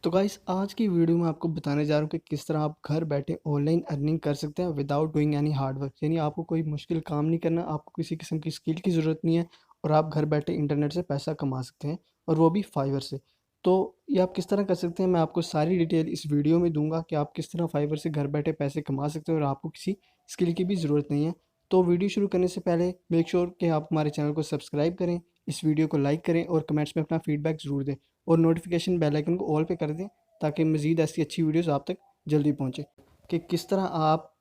तो गाइस आज की वीडियो में आपको बताने जा रहा हूँ कि किस तरह आप घर बैठे ऑनलाइन अर्निंग कर सकते हैं without doing any hard work. यानी आपको कोई मुश्किल काम नहीं करना, आपको किसी किस्म की स्किल की ज़रूरत नहीं है और आप घर बैठे इंटरनेट से पैसा कमा सकते हैं और वो भी फाइवर से। तो ये आप किस तरह कर सकते हैं, मैं आपको सारी डिटेल इस वीडियो में दूंगा कि आप किस तरह फाइवर से घर बैठे पैसे कमा सकते हैं और आपको किसी स्किल की भी ज़रूरत नहीं है। तो वीडियो शुरू करने से पहले मेक श्योर कि आप हमारे चैनल को सब्सक्राइब करें, इस वीडियो को लाइक करें और कमेंट्स में अपना फीडबैक ज़रूर दें और नोटिफिकेशन बेल आइकन को ऑल पे कर दें ताकि मज़ीद ऐसी अच्छी वीडियोस आप तक जल्दी पहुँचे। कि किस तरह आप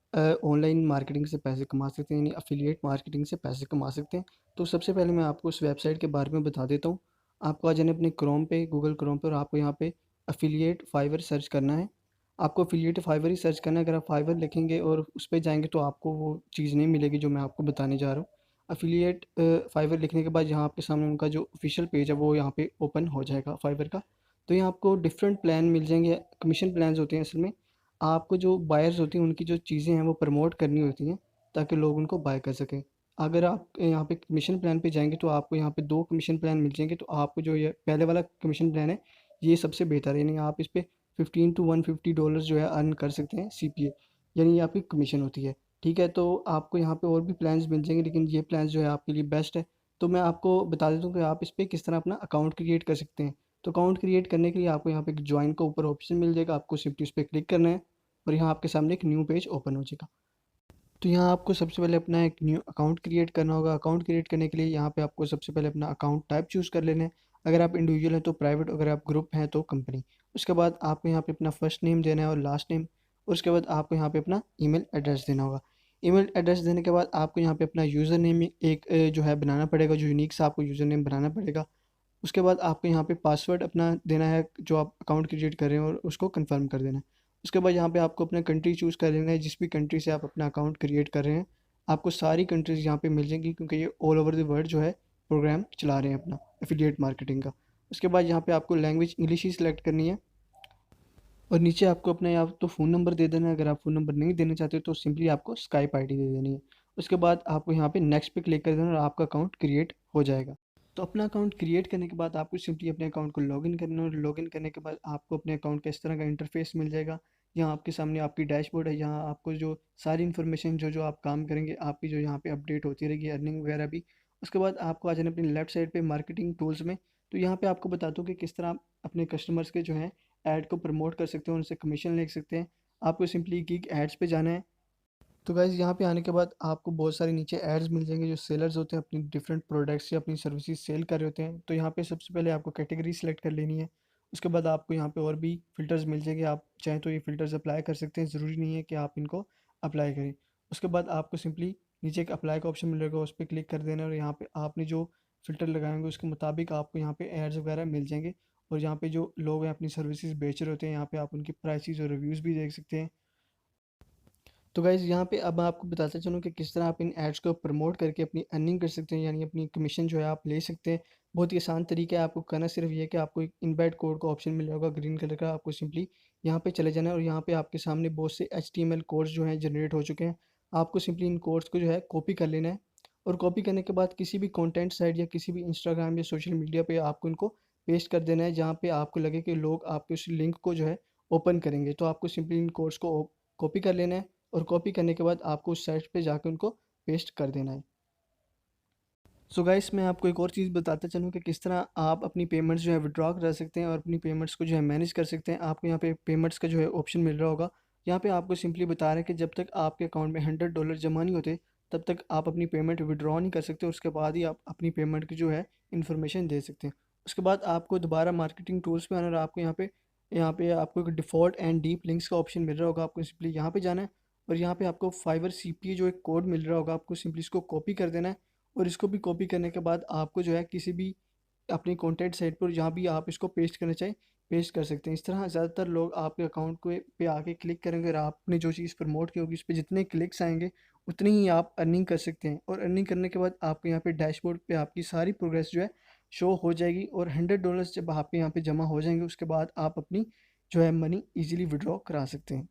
ऑनलाइन मार्केटिंग से पैसे कमा सकते हैं, यानी अफिलिएट मार्केटिंग से पैसे कमा सकते हैं। तो सबसे पहले मैं आपको उस वेबसाइट के बारे में बता देता हूँ। आपको आ जाना अपने क्रोम पे, गूगल क्रोम पे, और आपको यहाँ पे अफिलिएट फाइवर सर्च करना है। आपको अफिलिएट फाइवर ही सर्च करना है। अगर आप फाइवर लिखेंगे और उस पे जाएंगे तो आपको वो चीज़ नहीं मिलेगी जो मैं आपको बताने जा रहा हूँ। अफिलिएट फाइवर लिखने के बाद यहाँ आपके सामने उनका जो ऑफिशियल पेज है वो यहाँ पे ओपन हो जाएगा फाइवर का। तो यहाँ आपको डिफरेंट प्लान मिल जाएंगे, कमीशन प्लान्स होते हैं असल में। आपको जो बायर्स होती हैं उनकी जो चीज़ें हैं वो प्रमोट करनी होती हैं ताकि लोग उनको बाय कर सकें। अगर आप यहाँ पे कमीशन प्लान पे जाएंगे तो आपको यहाँ पे दो कमीशन प्लान मिल जाएंगे। तो आपको जो ये पहले वाला कमीशन प्लान है ये सबसे बेहतर है, यानी आप इस पे 15 टू 150 डॉलर जो है अर्न कर सकते हैं CPA, यानी ये आपकी कमीशन होती है। ठीक है, तो आपको यहाँ पे और भी प्लान्स मिल जाएंगे लेकिन ये प्लान जो है आपके लिए बेस्ट है। तो मैं आपको बता देता हूँ कि आप इस पर किस तरह अपना अकाउंट क्रिएट कर सकते हैं। तो अकाउंट क्रिएट करने के लिए आपको यहाँ पे ज्वाइन का ऊपर ऑप्शन मिल जाएगा, आपको सिंपली उस पर क्लिक करना है और यहाँ आपके सामने एक न्यू पेज ओपन हो जाएगा। तो यहाँ आपको सबसे पहले अपना एक न्यू अकाउंट क्रिएट करना होगा। अकाउंट क्रिएट करने के लिए यहाँ पे आपको सबसे पहले अपना अकाउंट टाइप चूज़ कर लेना है। अगर आप इंडिविजुअल हैं तो प्राइवेट, अगर आप ग्रुप हैं तो कंपनी। उसके बाद आपको यहाँ पे अपना फर्स्ट नेम देना है और लास्ट नेम। उसके बाद आपको यहाँ पे अपना ईमेल एड्रेस देना होगा। ईमेल एड्रेस देने के बाद आपको यहाँ पे अपना यूज़र नेम एक जो है बनाना पड़ेगा, जो यूनिक सा आपको यूज़र नेम बनाना पड़ेगा। उसके बाद आपको यहाँ पे पासवर्ड अपना देना है जो आप अकाउंट क्रिएट कर रहे हैं और उसको कंफर्म कर देना है। उसके बाद यहाँ पे आपको अपना कंट्री चूज़ कर लेना है, जिस भी कंट्री से आप अपना अकाउंट क्रिएट कर रहे हैं। आपको सारी कंट्रीज़ यहाँ पे मिल जाएंगी क्योंकि ये ऑल ओवर द वर्ल्ड जो है प्रोग्राम चला रहे हैं अपना एफिलिएट मार्केटिंग का। उसके बाद यहाँ पे आपको लैंग्वेज इंग्लिश ही सिलेक्ट करनी है और नीचे आपको अपना या तो फ़ोन नंबर दे देना है। अगर आप फ़ोन नंबर नहीं देना चाहते तो सिंपली आपको स्काइप आईडी दे देनी है। उसके बाद आपको यहाँ पे नेक्स्ट पे क्लिक कर देना और आपका अकाउंट क्रिएट हो जाएगा। तो अपना अकाउंट क्रिएट करने के बाद आपको सिंपली अपने अकाउंट को लॉगिन करना है और लॉगिन करने के बाद आपको अपने अकाउंट का इस तरह का इंटरफेस मिल जाएगा। यहाँ आपके सामने आपकी डैशबोर्ड है, यहाँ आपको जो सारी इन्फॉर्मेशन जो जो आप काम करेंगे आपकी जो यहाँ पे अपडेट होती रहेगी, अर्निंग वगैरह भी। उसके बाद आपको आ जाना अपनी लेफ्ट साइड पे मार्केटिंग टूल्स में। तो यहाँ पे आपको बताता हूँ कि किस तरह आप अपने कस्टमर्स के जो हैं ऐड को प्रमोट कर सकते हैं, उनसे कमीशन ले सकते हैं। आपको सिंपली गिग एड्स पे जाना है। तो गाइज़ यहाँ पे आने के बाद आपको बहुत सारे नीचे एड्स मिल जाएंगे जो सेलर्स होते हैं अपनी डिफरेंट प्रोडक्ट्स या अपनी सर्विसेज सेल कर रहे होते हैं। तो यहाँ पे सबसे पहले आपको कैटेगरी सेलेक्ट कर लेनी है। उसके बाद आपको यहाँ पे और भी फ़िल्टर्स मिल जाएंगे, आप चाहें तो ये फ़िल्टर्स अप्लाई कर सकते हैं, ज़रूरी नहीं है कि आप इनको अप्लाई करें। उसके बाद आपको सिंपली नीचे एक अप्लाई का ऑप्शन मिलेगा, उस पर क्लिक कर देना और यहाँ पे आपने जो फ़िल्टर लगाएंगे उसके मुताबिक आपको यहाँ पे एड्स वगैरह मिल जाएंगे। और यहाँ पे जो लोग हैं अपनी सर्विसेज बेच रहे होते हैं, यहाँ पे आप उनकी प्राइसेस और रिव्यूज़ भी देख सकते हैं। तो गाइज़ यहाँ पे अब मैं आपको बताता चलूँ कि किस तरह आप इन एड्स को प्रमोट करके अपनी अर्निंग कर सकते हैं, यानी अपनी कमीशन जो है आप ले सकते हैं। बहुत ही आसान तरीका है, आपको करना सिर्फ ये है कि आपको एक इनबाइट कोड का ऑप्शन मिल होगा ग्रीन कलर का। आपको सिंपली यहाँ पे चले जाना है और यहाँ पे आपके सामने बहुत से HTML कोड्स जो हैं जनरेट हो चुके हैं। आपको सिंपली इन कोड्स को जो है कॉपी कर लेना है और कॉपी करने के बाद किसी भी कॉन्टेंट साइट या किसी भी इंस्टाग्राम या सोशल मीडिया पर आपको इनको पेस्ट कर देना है जहाँ पर आपको लगे कि लोग आपके उस लिंक को जो है ओपन करेंगे। तो आपको सिंपली इन कोड्स को कॉपी कर लेना है और कॉपी करने के बाद आपको उस साइट पे जाकर उनको पेस्ट कर देना है। सो गाइस मैं आपको एक और चीज़ बताता चलूँ कि किस तरह आप अपनी पेमेंट्स जो है विड्रॉ करा सकते हैं और अपनी पेमेंट्स को जो है मैनेज कर सकते हैं। आपको यहाँ पे पेमेंट्स का जो है ऑप्शन मिल रहा होगा। यहाँ पे आपको सिंपली बता रहे हैं कि जब तक आपके अकाउंट में $100 जमा नहीं होते तब तक आप अपनी पेमेंट विड्रॉ नहीं कर सकते। उसके बाद ही आप अपनी पेमेंट की जो है इन्फॉर्मेशन दे सकते हैं। उसके बाद आपको दोबारा मार्केटिंग टूल्स पे आना और आपको यहाँ पे आपको एक डिफ़ॉल्ट एंड डीप लिंक्स का ऑप्शन मिल रहा होगा। आपको सिंपली यहाँ पे जाना है और यहाँ पे आपको फाइवर CPA जो एक कोड मिल रहा होगा, आपको सिंपली इसको कॉपी कर देना है और इसको भी कॉपी करने के बाद आपको जो है किसी भी अपनी कॉन्टैक्ट साइट पर जहाँ भी आप इसको पेस्ट करना चाहें पेस्ट कर सकते हैं। इस तरह ज़्यादातर लोग आपके अकाउंट को पे आके क्लिक करेंगे और आपने जो चीज़ प्रमोट की होगी उस पर जितने क्लिक्स आएंगे उतनी ही आप अर्निंग कर सकते हैं। और अर्निंग करने के बाद आपको यहाँ पे डैशबोर्ड पे आपकी सारी प्रोग्रेस जो है शो हो जाएगी और $100 जब आपके यहाँ पे जमा हो जाएंगे उसके बाद आप अपनी जो है मनी ईजिली विड्रॉ करा सकते हैं।